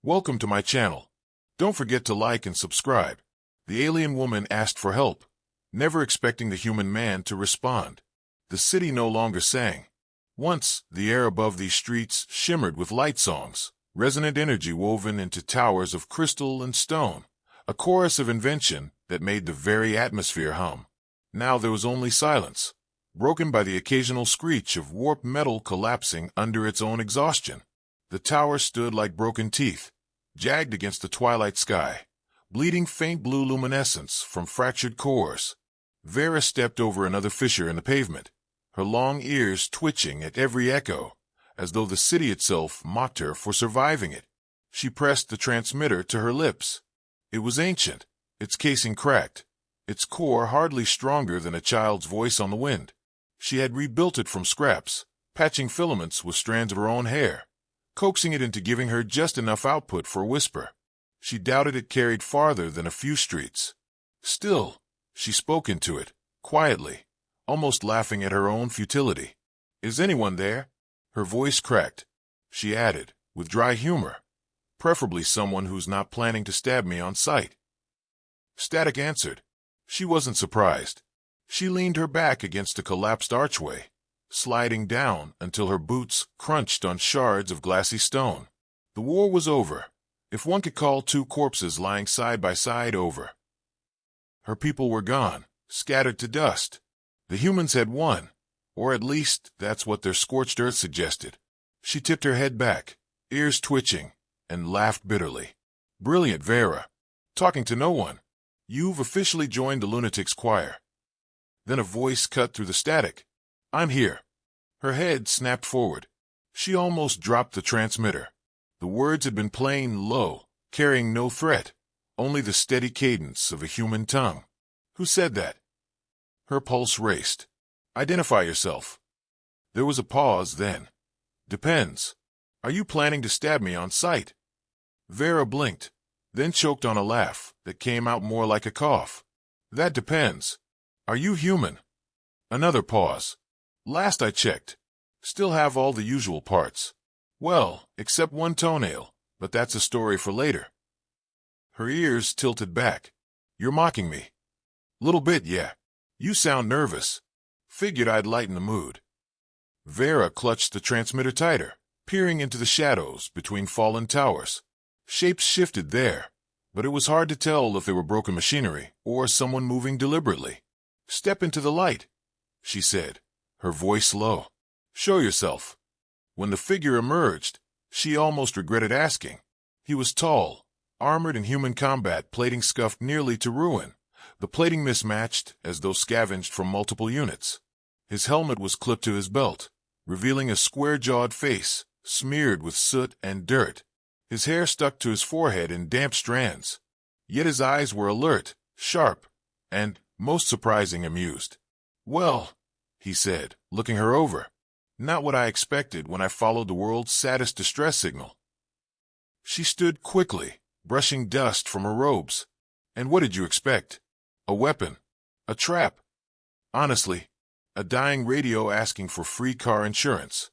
Welcome to my channel. Don't forget to like and subscribe. The alien woman asked for help, never expecting the human man to respond. The city no longer sang. Once, the air above these streets shimmered with light songs, resonant energy woven into towers of crystal and stone, a chorus of invention that made the very atmosphere hum. Now there was only silence, broken by the occasional screech of warped metal collapsing under its own exhaustion. The tower stood like broken teeth, jagged against the twilight sky, bleeding faint blue luminescence from fractured cores. Veyra stepped over another fissure in the pavement, her long ears twitching at every echo, as though the city itself mocked her for surviving it. She pressed the transmitter to her lips. It was ancient, its casing cracked, its core hardly stronger than a child's voice on the wind. She had rebuilt it from scraps, patching filaments with strands of her own hair, coaxing it into giving her just enough output for a whisper. She doubted it carried farther than a few streets. Still, she spoke into it, quietly, almost laughing at her own futility. "Is anyone there?" Her voice cracked. She added, with dry humor, "Preferably someone who's not planning to stab me on sight." Static answered. She wasn't surprised. She leaned her back against a collapsed archway, sliding down until her boots crunched on shards of glassy stone. The war was over, if one could call two corpses lying side by side over. Her people were gone, scattered to dust. The humans had won, or at least that's what their scorched earth suggested. She tipped her head back, ears twitching, and laughed bitterly. "Brilliant, Veyra. Talking to no one. You've officially joined the lunatics' choir." Then a voice cut through the static. "I'm here." Her head snapped forward. She almost dropped the transmitter. The words had been playing low, carrying no threat, only the steady cadence of a human tongue. "Who said that?" Her pulse raced. "Identify yourself." There was a pause then. "Depends. Are you planning to stab me on sight?" Veyra blinked, then choked on a laugh that came out more like a cough. "That depends. Are you human?" Another pause. "Last I checked. Still have all the usual parts. Well, except one toenail, but that's a story for later." Her ears tilted back. "You're mocking me." "Little bit, yeah. You sound nervous. Figured I'd lighten the mood." Veyra clutched the transmitter tighter, peering into the shadows between fallen towers. Shapes shifted there, but it was hard to tell if they were broken machinery or someone moving deliberately. "Step into the light," she said, her voice low. "Show yourself." When the figure emerged, she almost regretted asking. He was tall, armored in human combat, plating scuffed nearly to ruin, the plating mismatched as though scavenged from multiple units. His helmet was clipped to his belt, revealing a square-jawed face, smeared with soot and dirt. His hair stuck to his forehead in damp strands. Yet his eyes were alert, sharp, and, most surprising, amused. "Well," he said, looking her over. "Not what I expected when I followed the world's saddest distress signal." She stood quickly, brushing dust from her robes. "And what did you expect? A weapon? A trap? Honestly, a dying radio asking for free car insurance."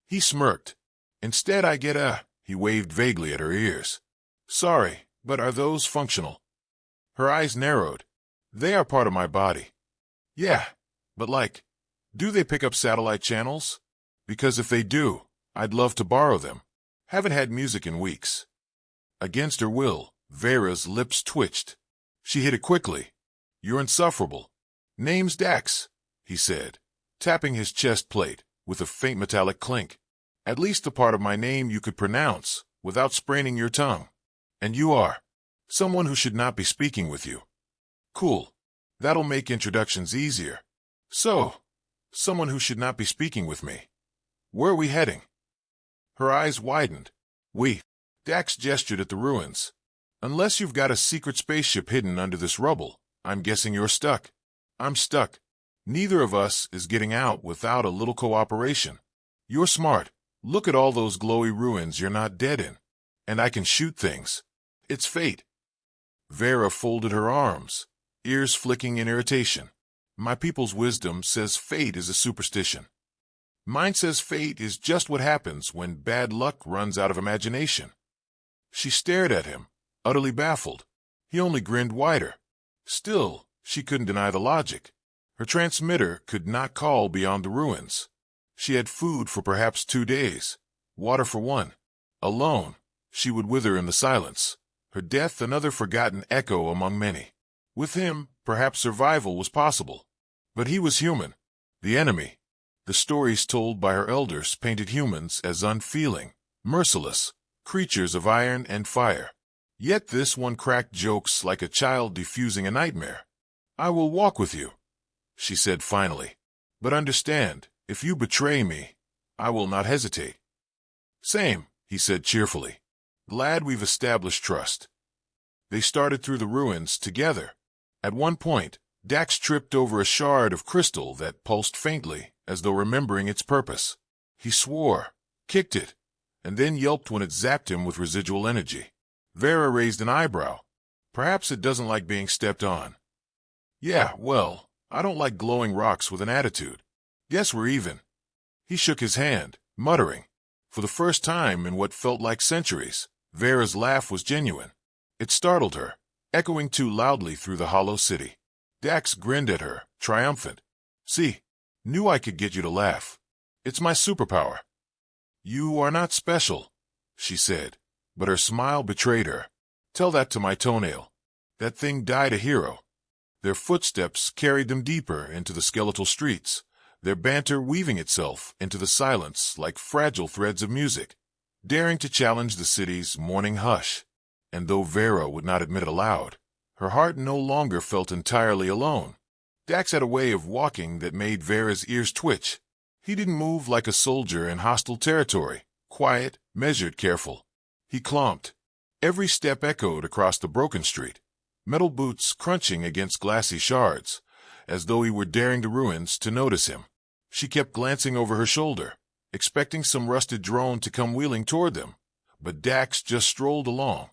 He smirked. "Instead I get a—" He waved vaguely at her ears. "Sorry, but are those functional?" Her eyes narrowed. "They are part of my body." "Yeah, but like, do they pick up satellite channels? Because if they do, I'd love to borrow them. Haven't had music in weeks." Against her will, Veyra's lips twitched. She hit it quickly. "You're insufferable." "Name's Dax," he said, tapping his chest plate with a faint metallic clink. "At least the part of my name you could pronounce without spraining your tongue. And you are someone who should not be speaking with you." "Cool. That'll make introductions easier. So, someone who should not be speaking with me. Where are we heading?" Her eyes widened. "We." Dax gestured at the ruins. "Unless you've got a secret spaceship hidden under this rubble, I'm guessing you're stuck." "I'm stuck. Neither of us is getting out without a little cooperation. You're smart. Look at all those glowy ruins you're not dead in. And I can shoot things. It's fate." Veyra folded her arms, ears flicking in irritation. "My people's wisdom says fate is a superstition. Mine says fate is just what happens when bad luck runs out of imagination." She stared at him, utterly baffled. He only grinned wider. Still, she couldn't deny the logic. Her transmitter could not call beyond the ruins. She had food for perhaps 2 days, water for one. Alone, she would wither in the silence, her death another forgotten echo among many. With him, perhaps survival was possible. But he was human. The enemy. The stories told by her elders painted humans as unfeeling, merciless, creatures of iron and fire. Yet this one cracked jokes like a child defusing a nightmare. "I will walk with you," she said finally. "But understand, if you betray me, I will not hesitate." "Same," he said cheerfully. "Glad we've established trust." They started through the ruins together. At one point, Dax tripped over a shard of crystal that pulsed faintly, as though remembering its purpose. He swore, kicked it, and then yelped when it zapped him with residual energy. Veyra raised an eyebrow. "Perhaps it doesn't like being stepped on." "Yeah, well, I don't like glowing rocks with an attitude. Guess we're even." He shook his hand, muttering. For the first time in what felt like centuries, Veyra's laugh was genuine. It startled her, echoing too loudly through the hollow city. Dax grinned at her, triumphant. "See, knew I could get you to laugh. It's my superpower." "You are not special," she said, but her smile betrayed her. "Tell that to my toenail. That thing died a hero." Their footsteps carried them deeper into the skeletal streets, their banter weaving itself into the silence like fragile threads of music, daring to challenge the city's morning hush. And though Veyra would not admit it aloud, her heart no longer felt entirely alone. Dax had a way of walking that made Veyra's ears twitch. He didn't move like a soldier in hostile territory, quiet, measured, careful. He clomped. Every step echoed across the broken street, metal boots crunching against glassy shards, as though he were daring the ruins to notice him. She kept glancing over her shoulder, expecting some rusted drone to come wheeling toward them, but Dax just strolled along,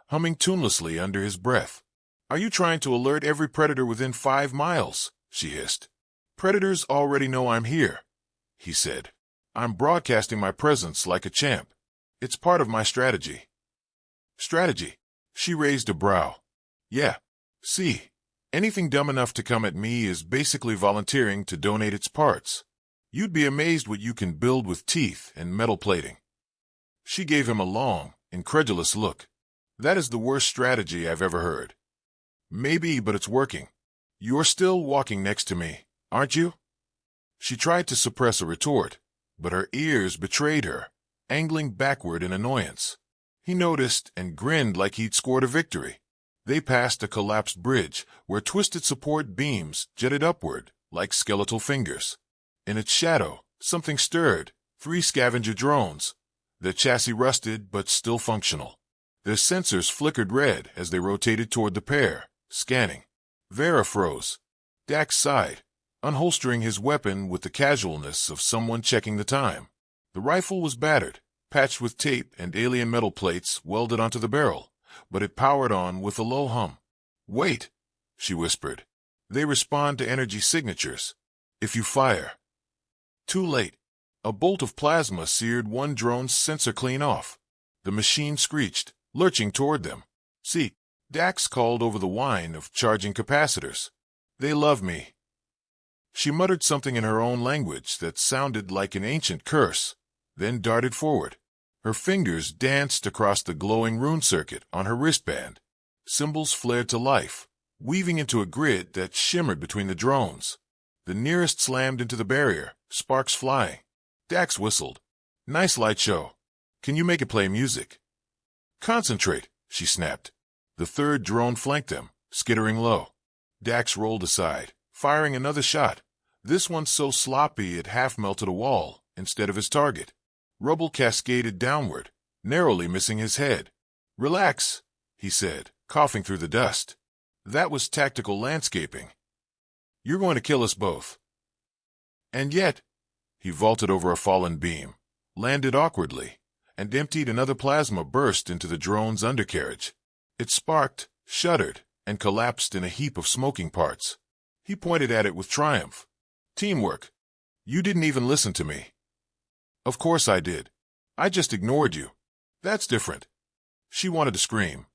humming tunelessly under his breath. "Are you trying to alert every predator within 5 miles?" she hissed. "Predators already know I'm here," he said. "I'm broadcasting my presence like a champ. It's part of my strategy." "Strategy?" She raised a brow. "Yeah. See, anything dumb enough to come at me is basically volunteering to donate its parts. You'd be amazed what you can build with teeth and metal plating." She gave him a long, incredulous look. "That is the worst strategy I've ever heard." "Maybe, but it's working. You're still walking next to me, aren't you?" She tried to suppress a retort, but her ears betrayed her, angling backward in annoyance. He noticed and grinned like he'd scored a victory. They passed a collapsed bridge where twisted support beams jetted upward like skeletal fingers. In its shadow, something stirred, 3 scavenger drones. Their chassis rusted but still functional. Their sensors flickered red as they rotated toward the pair, scanning. Veyra froze. Dax sighed, unholstering his weapon with the casualness of someone checking the time. The rifle was battered, patched with tape and alien metal plates welded onto the barrel, but it powered on with a low hum. "Wait," she whispered. "They respond to energy signatures. If you fire." Too late. A bolt of plasma seared one drone's sensor clean off. The machine screeched, lurching toward them. "See," Dax called over the whine of charging capacitors. "They love me." She muttered something in her own language that sounded like an ancient curse, then darted forward. Her fingers danced across the glowing rune circuit on her wristband. Symbols flared to life, weaving into a grid that shimmered between the drones. The nearest slammed into the barrier, sparks flying. Dax whistled. "Nice light show. Can you make it play music?" "Concentrate," she snapped. The third drone flanked them, skittering low. Dax rolled aside, firing another shot. This one so sloppy it half melted a wall instead of his target. Rubble cascaded downward, narrowly missing his head. "Relax," he said, coughing through the dust. "That was tactical landscaping. You're going to kill us both." And yet, he vaulted over a fallen beam, landed awkwardly, and emptied another plasma burst into the drone's undercarriage. It sparked, shuddered, and collapsed in a heap of smoking parts. He pointed at it with triumph. "Teamwork. You didn't even listen to me." "Of course I did. I just ignored you. That's different." She wanted to scream.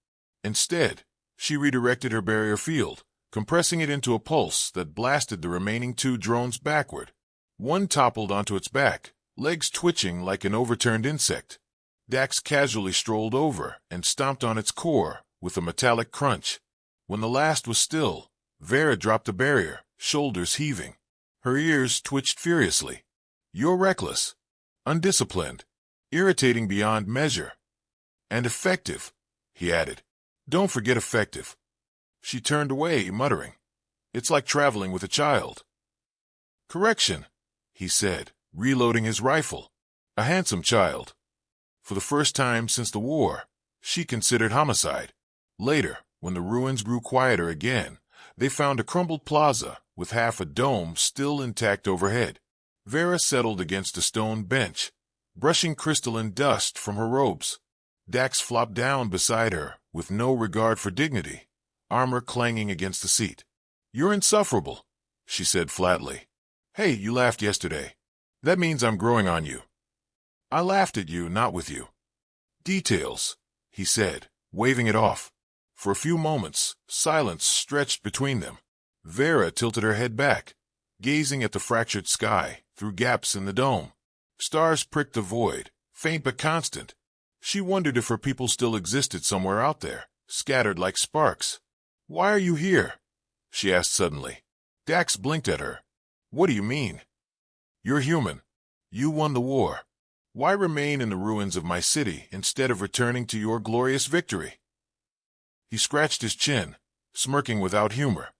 Instead, she redirected her barrier field, compressing it into a pulse that blasted the remaining 2 drones backward. One toppled onto its back, legs twitching like an overturned insect. Dax casually strolled over and stomped on its core with a metallic crunch. When the last was still, Veyra dropped the barrier, shoulders heaving. Her ears twitched furiously. "You're reckless, undisciplined, irritating beyond measure. And effective," he added. "Don't forget effective." She turned away, muttering, "It's like traveling with a child." "Correction," he said, reloading his rifle. "A handsome child." For the first time since the war, she considered homicide. Later, when the ruins grew quieter again, they found a crumbled plaza with half a dome still intact overhead. Veyra settled against a stone bench, brushing crystalline dust from her robes. Dax flopped down beside her with no regard for dignity, armor clanging against the seat. "You're insufferable," she said flatly. "Hey, you laughed yesterday. That means I'm growing on you." "I laughed at you, not with you." "Details," he said, waving it off. For a few moments, silence stretched between them. Veyra tilted her head back, gazing at the fractured sky through gaps in the dome. Stars pricked the void, faint but constant. She wondered if her people still existed somewhere out there, scattered like sparks. "Why are you here?" she asked suddenly. Dax blinked at her. "What do you mean?" "You're human. You won the war. Why remain in the ruins of my city instead of returning to your glorious victory?" He scratched his chin, smirking without humor.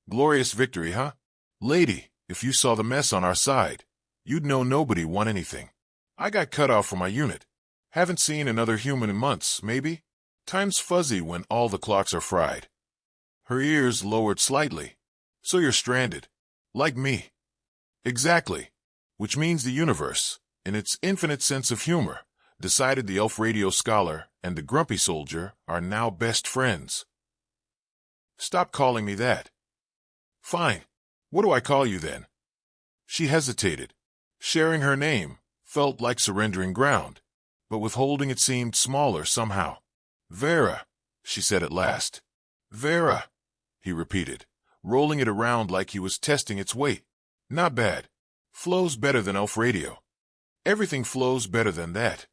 "Glorious victory, huh? Lady, if you saw the mess on our side, you'd know nobody won anything. I got cut off from my unit. Haven't seen another human in months, maybe? Time's fuzzy when all the clocks are fried." Her ears lowered slightly. "So you're stranded. Like me." "Exactly. Which means the universe, in its infinite sense of humor, decided the elf radio scholar and the grumpy soldier are now best friends." "Stop calling me that." "Fine. What do I call you then?" She hesitated. Sharing her name felt like surrendering ground, but withholding it seemed smaller somehow. "Veyra," she said at last. "Veyra," he repeated, rolling it around like he was testing its weight. "Not bad. Flows better than elf radio. Everything flows better than that."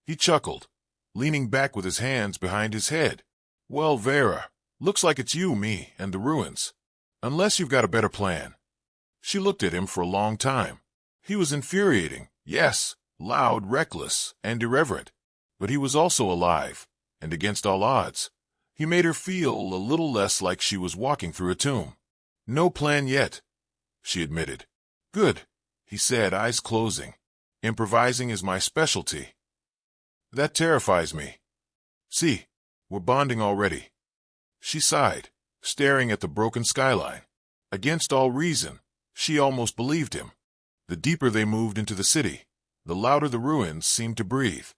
He chuckled, leaning back with his hands behind his head. "Well, Veyra, looks like it's you, me, and the ruins. Unless you've got a better plan." She looked at him for a long time. He was infuriating, yes, loud, reckless, and irreverent. But he was also alive, and against all odds, he made her feel a little less like she was walking through a tomb. "No plan yet," she admitted. "Good," he said, eyes closing. "Improvising is my specialty." "That terrifies me. See, we're bonding already." She sighed, staring at the broken skyline. Against all reason, she almost believed him. The deeper they moved into the city, the louder the ruins seemed to breathe.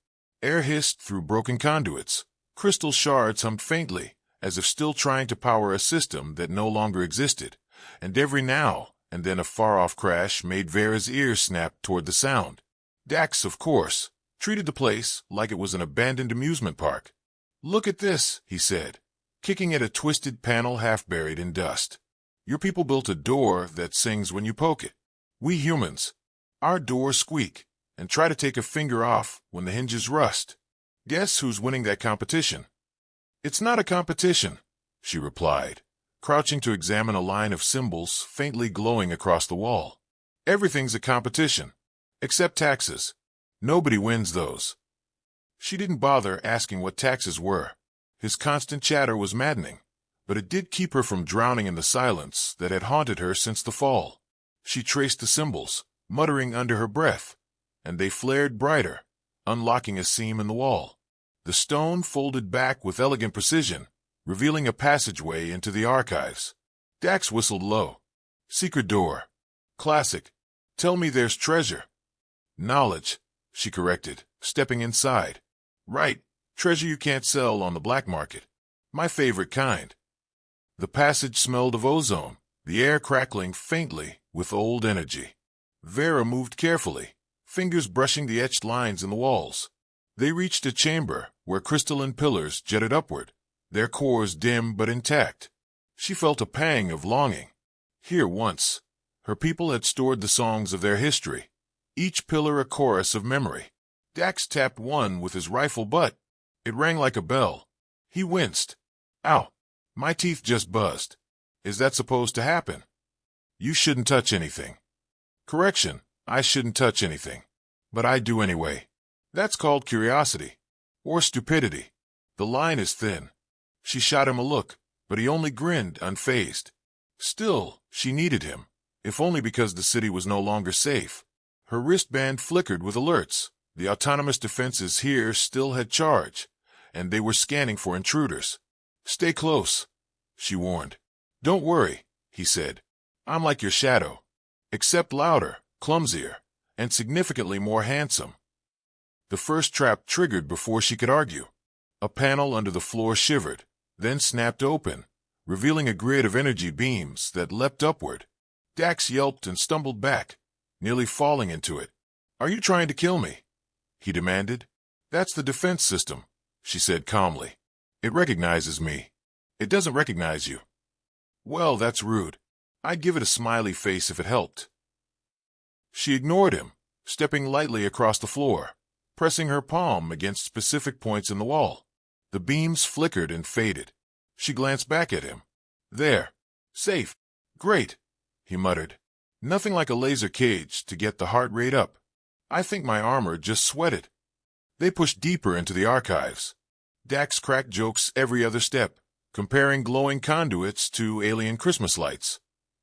Air hissed through broken conduits. Crystal shards hummed faintly, as if still trying to power a system that no longer existed, and every now and then a far-off crash made Veyra's ears snap toward the sound. Dax, of course, treated the place like it was an abandoned amusement park. "Look at this," he said, kicking at a twisted panel half buried in dust. "Your people built a door that sings when you poke it. We humans, our doors squeak and try to take a finger off when the hinges rust. Guess who's winning that competition?" "It's not a competition," she replied, crouching to examine a line of symbols faintly glowing across the wall. "Everything's a competition, except taxes. Nobody wins those." She didn't bother asking what taxes were. His constant chatter was maddening, but it did keep her from drowning in the silence that had haunted her since the fall. She traced the symbols, muttering under her breath, and they flared brighter, unlocking a seam in the wall. The stone folded back with elegant precision, revealing a passageway into the archives. Dax whistled low. "Secret door. Classic. Tell me there's treasure." "Knowledge," she corrected, stepping inside. "Right. Treasure you can't sell on the black market. My favorite kind." The passage smelled of ozone, the air crackling faintly with old energy. Veyra moved carefully, fingers brushing the etched lines in the walls. They reached a chamber where crystalline pillars jetted upward, their cores dim but intact. She felt a pang of longing. Here once, her people had stored the songs of their history, each pillar a chorus of memory. Dax tapped one with his rifle butt. It rang like a bell. He winced. Ow! My teeth just buzzed. Is that supposed to happen? You shouldn't touch anything. Correction, I shouldn't touch anything. But I do anyway. That's called curiosity. Or stupidity. The line is thin. She shot him a look, but he only grinned unfazed. Still, she needed him, if only because the city was no longer safe. Her wristband flickered with alerts. The autonomous defenses here still had charge, and they were scanning for intruders. Stay close, she warned. Don't worry, he said. I'm like your shadow, except louder, clumsier, and significantly more handsome. The first trap triggered before she could argue. A panel under the floor shivered, then snapped open, revealing a grid of energy beams that leapt upward. Dax yelped and stumbled back, nearly falling into it. Are you trying to kill me? He demanded. That's the defense system, she said calmly. It recognizes me. It doesn't recognize you. Well, that's rude. I'd give it a smiley face if it helped. She ignored him, stepping lightly across the floor, pressing her palm against specific points in the wall. The beams flickered and faded. She glanced back at him. There. Safe. Great, he muttered. Nothing like a laser cage to get the heart rate up. I think my armor just sweated. They pushed deeper into the archives. Dax cracked jokes every other step, comparing glowing conduits to alien Christmas lights,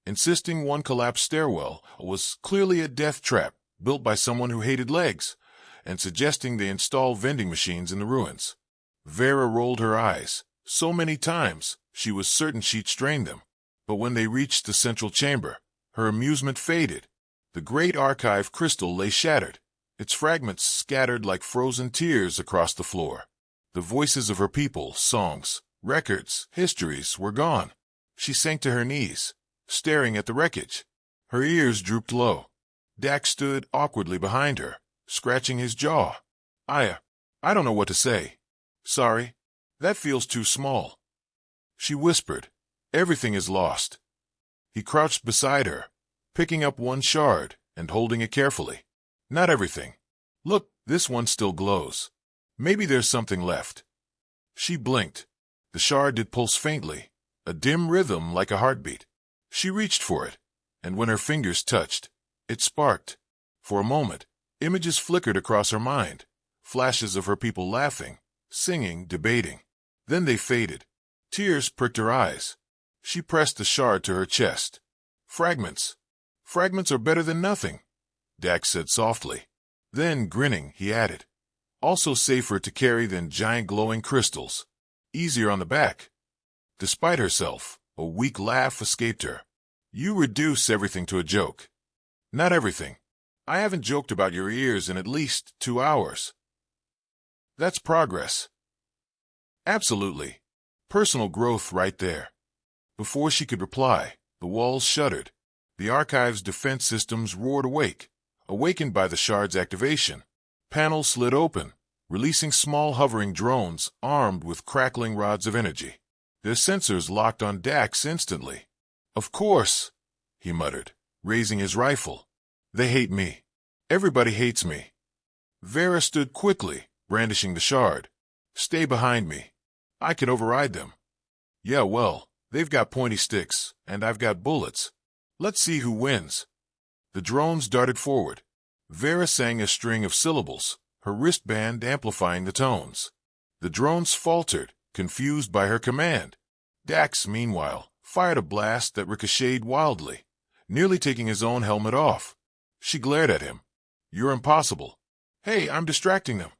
insisting one collapsed stairwell was clearly a death trap built by someone who hated legs, and suggesting they install vending machines in the ruins. Veyra rolled her eyes. So many times, she was certain she'd strain them. But when they reached the central chamber, her amusement faded. The great archive crystal lay shattered, its fragments scattered like frozen tears across the floor. The voices of her people, songs, records, histories were gone. She sank to her knees, staring at the wreckage. Her ears drooped low. Dax stood awkwardly behind her, scratching his jaw. I don't know what to say. Sorry, that feels too small. She whispered, everything is lost. He crouched beside her, picking up one shard and holding it carefully. Not everything. Look, this one still glows. Maybe there's something left. She blinked. The shard did pulse faintly, a dim rhythm like a heartbeat. She reached for it, and when her fingers touched, it sparked. For a moment, images flickered across her mind, flashes of her people laughing, singing, debating. Then they faded. Tears pricked her eyes. She pressed the shard to her chest. Fragments. Fragments are better than nothing, Dax said softly. Then, grinning, he added, also safer to carry than giant glowing crystals. Easier on the back. Despite herself, a weak laugh escaped her. You reduce everything to a joke. Not everything. I haven't joked about your ears in at least 2 hours. That's progress. Absolutely. Personal growth right there. Before she could reply, the walls shuddered. The archive's defense systems roared awake, awakened by the shard's activation. Panels slid open, releasing small hovering drones armed with crackling rods of energy. Their sensors locked on Dax instantly. Of course, he muttered, raising his rifle. They hate me. Everybody hates me. Veyra stood quickly, brandishing the shard. Stay behind me. I can override them. Yeah, well, they've got pointy sticks, and I've got bullets. Let's see who wins. The drones darted forward. Veyra sang a string of syllables, her wristband amplifying the tones. The drones faltered, confused by her command. Dax, meanwhile, fired a blast that ricocheted wildly, nearly taking his own helmet off. She glared at him. You're impossible. Hey, I'm distracting them,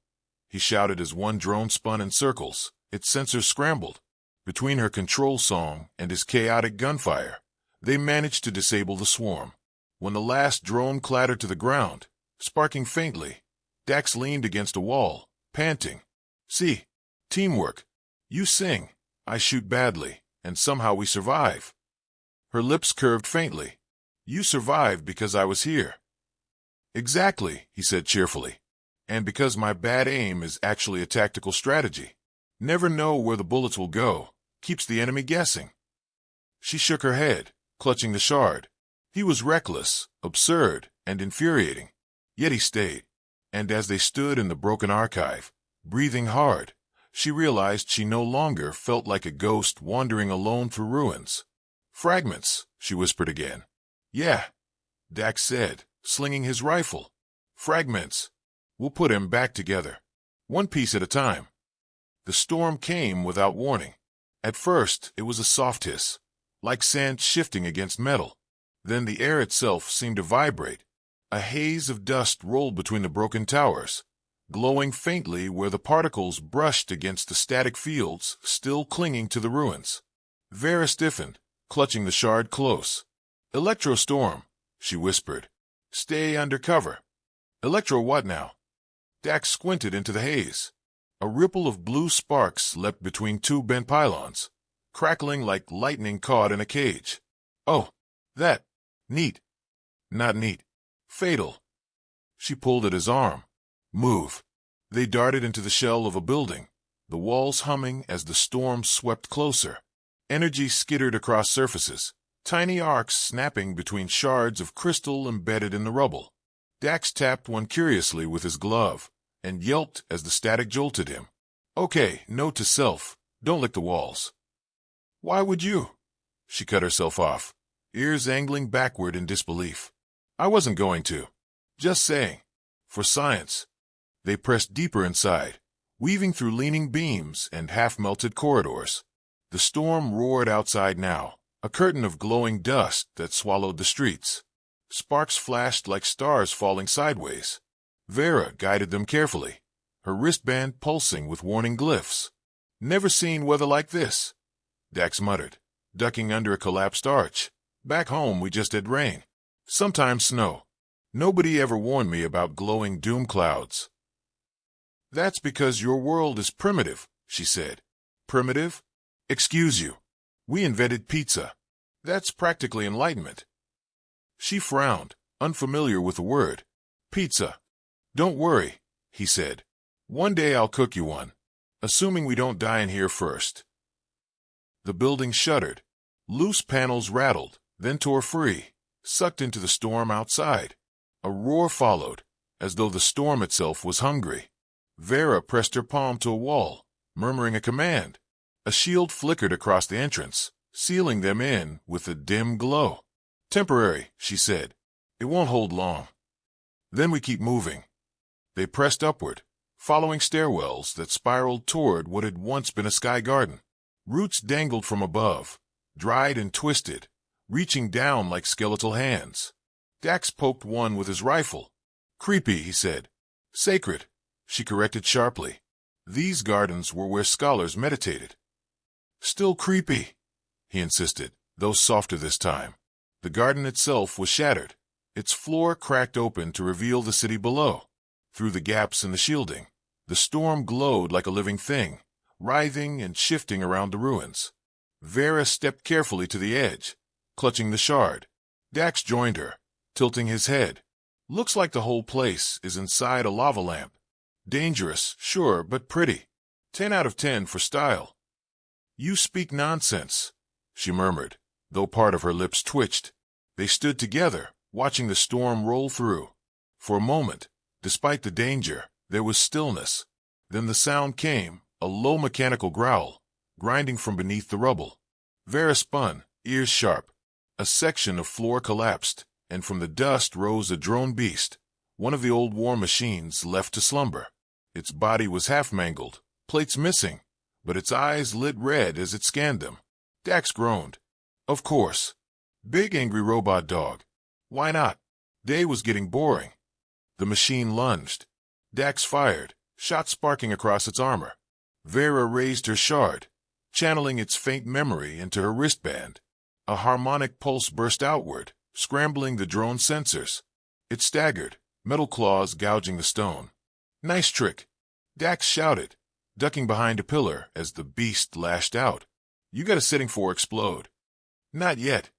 he shouted as one drone spun in circles, its sensors scrambled. Between her control song and his chaotic gunfire, they managed to disable the swarm. When the last drone clattered to the ground, sparking faintly, Dax leaned against a wall, panting. See, teamwork. You sing, I shoot badly, and somehow we survive. Her lips curved faintly. You survived because I was here. Exactly, he said cheerfully. And because my bad aim is actually a tactical strategy. Never know where the bullets will go, keeps the enemy guessing. She shook her head, clutching the shard. He was reckless, absurd, and infuriating. Yet he stayed. And as they stood in the broken archive, breathing hard, she realized she no longer felt like a ghost wandering alone through ruins. Fragments, she whispered again. Yeah, Dax said, slinging his rifle. Fragments. We'll put him back together. One piece at a time. The storm came without warning. At first, it was a soft hiss, like sand shifting against metal. Then the air itself seemed to vibrate. A haze of dust rolled between the broken towers, glowing faintly where the particles brushed against the static fields still clinging to the ruins. Veyra stiffened, clutching the shard close. Electro-storm, she whispered. Stay under cover. Electro what now? Dax squinted into the haze. A ripple of blue sparks leapt between two bent pylons, crackling like lightning caught in a cage. Oh, that. Neat. Not neat. Fatal. She pulled at his arm. Move. They darted into the shell of a building, the walls humming as the storm swept closer. Energy skittered across surfaces, tiny arcs snapping between shards of crystal embedded in the rubble. Dax tapped one curiously with his glove, and yelped as the static jolted him. Okay, note to self, don't lick the walls. Why would you? She cut herself off, ears angling backward in disbelief. I wasn't going to. Just saying. For science. They pressed deeper inside, weaving through leaning beams and half-melted corridors. The storm roared outside now, a curtain of glowing dust that swallowed the streets. Sparks flashed like stars falling sideways. Veyra guided them carefully, her wristband pulsing with warning glyphs. Never seen weather like this, Dax muttered, ducking under a collapsed arch. Back home we just had rain. Sometimes snow. Nobody ever warned me about glowing doom clouds. That's because your world is primitive, she said. Primitive? Excuse you. We invented pizza. That's practically enlightenment. She frowned, unfamiliar with the word. Pizza. Don't worry, he said. One day I'll cook you one. Assuming we don't die in here first. The building shuddered. Loose panels rattled, then tore free, sucked into the storm outside. A roar followed, as though the storm itself was hungry. Veyra pressed her palm to a wall, murmuring a command. A shield flickered across the entrance, sealing them in with a dim glow. Temporary, she said. It won't hold long. Then we keep moving. They pressed upward, following stairwells that spiraled toward what had once been a sky garden. Roots dangled from above, dried and twisted, reaching down like skeletal hands. Dax poked one with his rifle. Creepy, he said. Sacred, she corrected sharply. These gardens were where scholars meditated. Still creepy, he insisted, though softer this time. The garden itself was shattered, its floor cracked open to reveal the city below. Through the gaps in the shielding, the storm glowed like a living thing, writhing and shifting around the ruins. Veyra stepped carefully to the edge, clutching the shard. Dax joined her, tilting his head. Looks like the whole place is inside a lava lamp. Dangerous, sure, but pretty. 10 out of 10 for style. You speak nonsense, she murmured, though part of her lips twitched. They stood together, watching the storm roll through. For a moment, despite the danger, there was stillness. Then the sound came, a low mechanical growl, grinding from beneath the rubble. Veyra spun, ears sharp. A section of floor collapsed, and from the dust rose a drone beast, one of the old war machines left to slumber. Its body was half-mangled, plates missing, but its eyes lit red as it scanned them. Dax groaned. Of course. Big angry robot dog. Why not? Day was getting boring. The machine lunged. Dax fired, shot sparking across its armor. Veyra raised her shard, channeling its faint memory into her wristband. A harmonic pulse burst outward, scrambling the drone sensors. It staggered, metal claws gouging the stone. Nice trick, Dax shouted, ducking behind a pillar as the beast lashed out. You got a setting for explode. Not yet.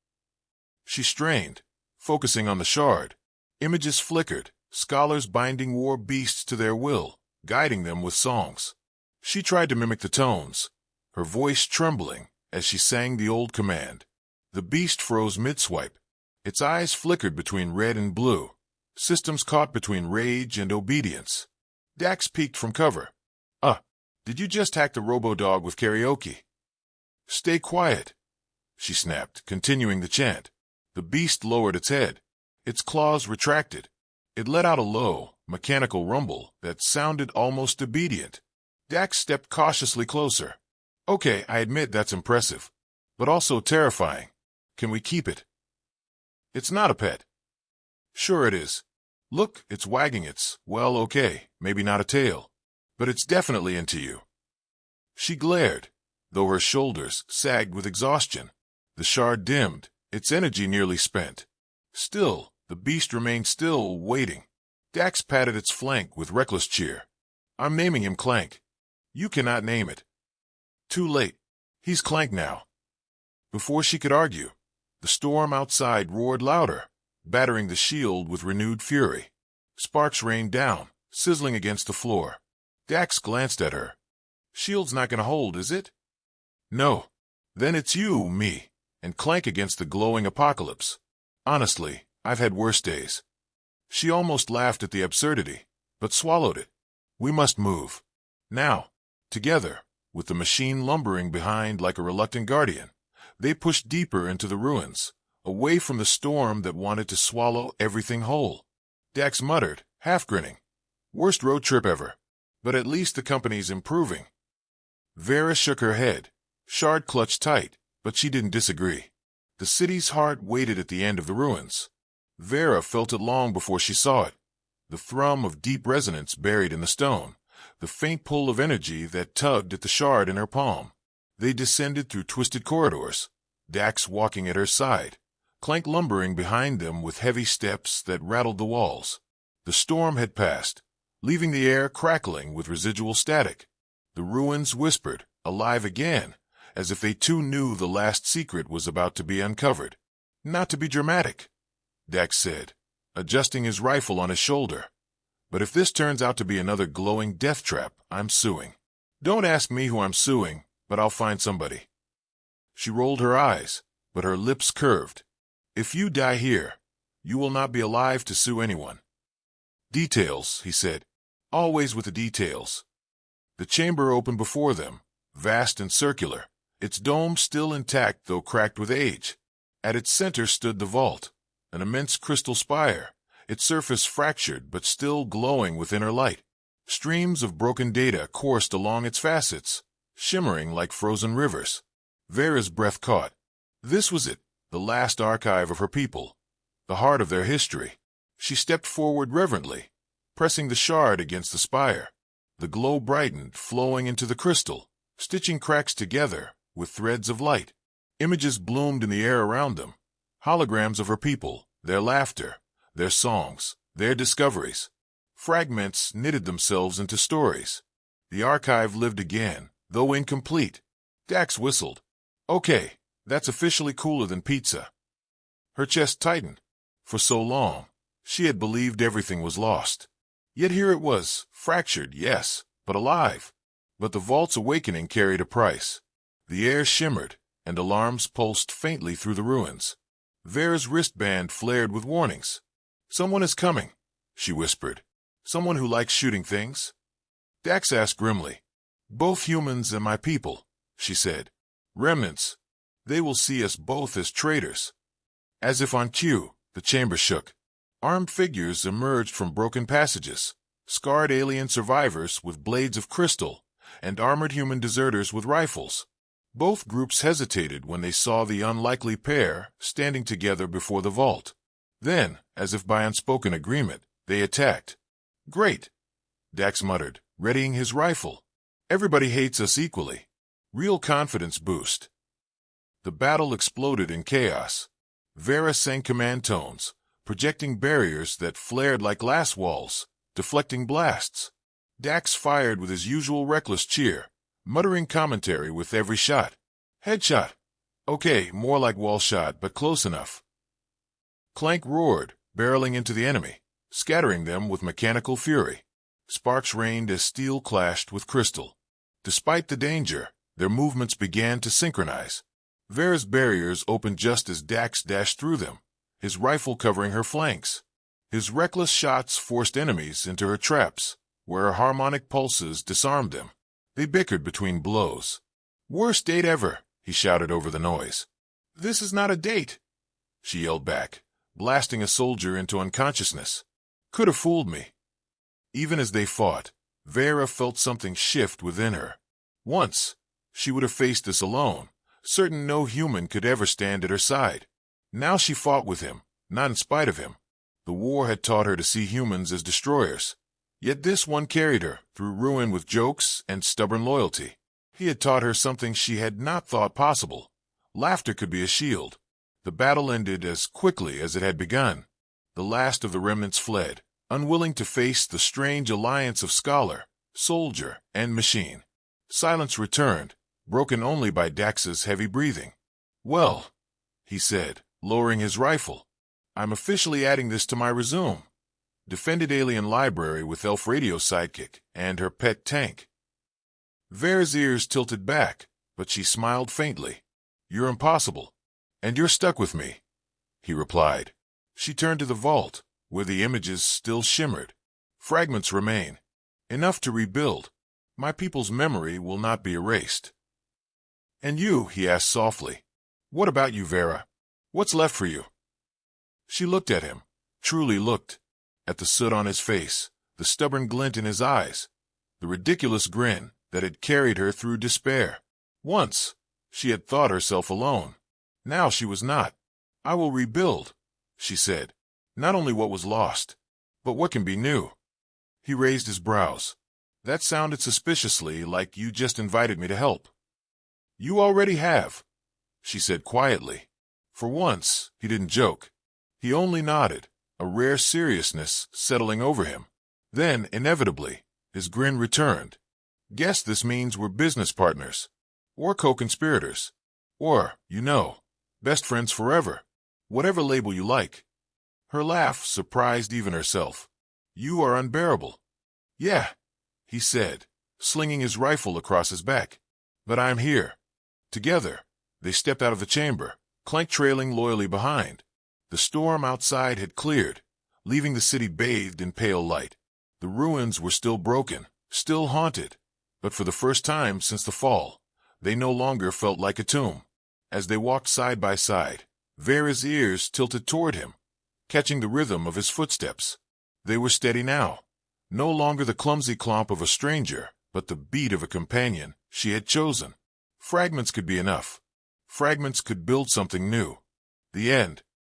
She strained, focusing on the shard. Images flickered, scholars binding war beasts to their will, guiding them with songs. She tried to mimic the tones, her voice trembling as she sang the old command. The beast froze mid-swipe. Its eyes flickered between red and blue, systems caught between rage and obedience. Dax peeked from cover. Did you just hack the robo-dog with karaoke? Stay quiet, she snapped, continuing the chant. The beast lowered its head. Its claws retracted. It let out a low, mechanical rumble that sounded almost obedient. Dax stepped cautiously closer. Okay, I admit that's impressive, but also terrifying. Can we keep it? It's not a pet. Sure it is. Look, it's wagging its, well, okay, maybe not a tail, but it's definitely into you. She glared, though her shoulders sagged with exhaustion. The shard dimmed, its energy nearly spent. Still, the beast remained still, waiting. Dax patted its flank with reckless cheer. I'm naming him Clank. You cannot name it. Too late. He's Clank now. Before she could argue, the storm outside roared louder, battering the shield with renewed fury. Sparks rained down, sizzling against the floor. Dax glanced at her. Shield's not gonna hold, is it? No. Then it's you, me, and Clank against the glowing apocalypse. Honestly, I've had worse days. She almost laughed at the absurdity, but swallowed it. We must move. Now. Together, with the machine lumbering behind like a reluctant guardian, they pushed deeper into the ruins, away from the storm that wanted to swallow everything whole. Dax muttered, half grinning. Worst road trip ever. But at least the company's improving. Veyra shook her head. Shard clutched tight, but she didn't disagree. The city's heart waited at the end of the ruins. Veyra felt it long before she saw it. The thrum of deep resonance buried in the stone. The faint pull of energy that tugged at the shard in her palm. They descended through twisted corridors, Dax walking at her side, Clank lumbering behind them with heavy steps that rattled the walls. The storm had passed, leaving the air crackling with residual static. The ruins whispered, alive again, as if they too knew the last secret was about to be uncovered. Not to be dramatic, Dax said, adjusting his rifle on his shoulder. But if this turns out to be another glowing death trap, I'm suing. Don't ask me who I'm suing, but I'll find somebody. She rolled her eyes, but her lips curved. If you die here, you will not be alive to sue anyone. Details, he said. Always with the details. The chamber opened before them, vast and circular, its dome still intact though cracked with age. At its center stood the vault, an immense crystal spire, its surface fractured but still glowing with inner light. Streams of broken data coursed along its facets, shimmering like frozen rivers. Veyra's breath caught. This was it, the last archive of her people, the heart of their history. She stepped forward reverently, pressing the shard against the spire. The glow brightened, flowing into the crystal, stitching cracks together with threads of light. Images bloomed in the air around them, holograms of her people, their laughter, their songs, their discoveries. Fragments knitted themselves into stories. The archive lived again, though incomplete. Dax whistled. Okay, that's officially cooler than pizza. Her chest tightened. For so long, she had believed everything was lost. Yet here it was, fractured, yes, but alive. But the vault's awakening carried a price. The air shimmered, and alarms pulsed faintly through the ruins. Veyra's wristband flared with warnings. Someone is coming, she whispered. Someone who likes shooting things? Dax asked grimly. Both humans and my people, she said. Remnants. They will see us both as traitors. As if on cue, the chamber shook. Armed figures emerged from broken passages, scarred alien survivors with blades of crystal, and armored human deserters with rifles. Both groups hesitated when they saw the unlikely pair standing together before the vault. Then, as if by unspoken agreement, they attacked. Great, Dax muttered, readying his rifle. Everybody hates us equally. Real confidence boost. The battle exploded in chaos. Veyra sang command tones, projecting barriers that flared like glass walls, deflecting blasts. Dax fired with his usual reckless cheer, muttering commentary with every shot. Headshot. Okay, more like wall shot, but close enough. Clank roared, barreling into the enemy, scattering them with mechanical fury. Sparks rained as steel clashed with crystal. Despite the danger, their movements began to synchronize. Veyra's barriers opened just as Dax dashed through them, his rifle covering her flanks. His reckless shots forced enemies into her traps, where her harmonic pulses disarmed them. They bickered between blows. "Worst date ever," he shouted over the noise. "This is not a date," she yelled back, blasting a soldier into unconsciousness. "Could have fooled me." Even as they fought, Veyra felt something shift within her. Once, she would have faced this alone, certain no human could ever stand at her side. Now she fought with him, not in spite of him. The war had taught her to see humans as destroyers. Yet this one carried her through ruin with jokes and stubborn loyalty. He had taught her something she had not thought possible. Laughter could be a shield. The battle ended as quickly as it had begun. The last of the remnants fled, unwilling to face the strange alliance of scholar, soldier, and machine. Silence returned, broken only by Dax's heavy breathing. "Well," he said, lowering his rifle, "I'm officially adding this to my resume. Defended alien library with elf radio sidekick and her pet tank." Veyra's ears tilted back, but she smiled faintly. "You're impossible. And you're stuck with me," he replied. She turned to the vault, where the images still shimmered. "Fragments remain. Enough to rebuild. My people's memory will not be erased." "And you?" he asked softly. "What about you, Veyra? What's left for you?" She looked at him, truly looked. At the soot on his face, the stubborn glint in his eyes, the ridiculous grin that had carried her through despair. Once, she had thought herself alone. Now she was not. "I will rebuild," she said. "Not only what was lost, but what can be new." He raised his brows. "That sounded suspiciously like you just invited me to help." "You already have," she said quietly. For once, he didn't joke. He only nodded, a rare seriousness settling over him. Then, inevitably, his grin returned. "Guess this means we're business partners. Or co-conspirators. Or, best friends forever. Whatever label you like." Her laugh surprised even herself. "You are unbearable." "Yeah," he said, slinging his rifle across his back. "But I'm here." Together, they stepped out of the chamber, Clank trailing loyally behind. The storm outside had cleared, leaving the city bathed in pale light. The ruins were still broken, still haunted, but for the first time since the fall, they no longer felt like a tomb. As they walked side by side, Veyra's ears tilted toward him, catching the rhythm of his footsteps. They were steady now, no longer the clumsy clomp of a stranger, but the beat of a companion she had chosen. Fragments could be enough. Fragments could build something new. The end,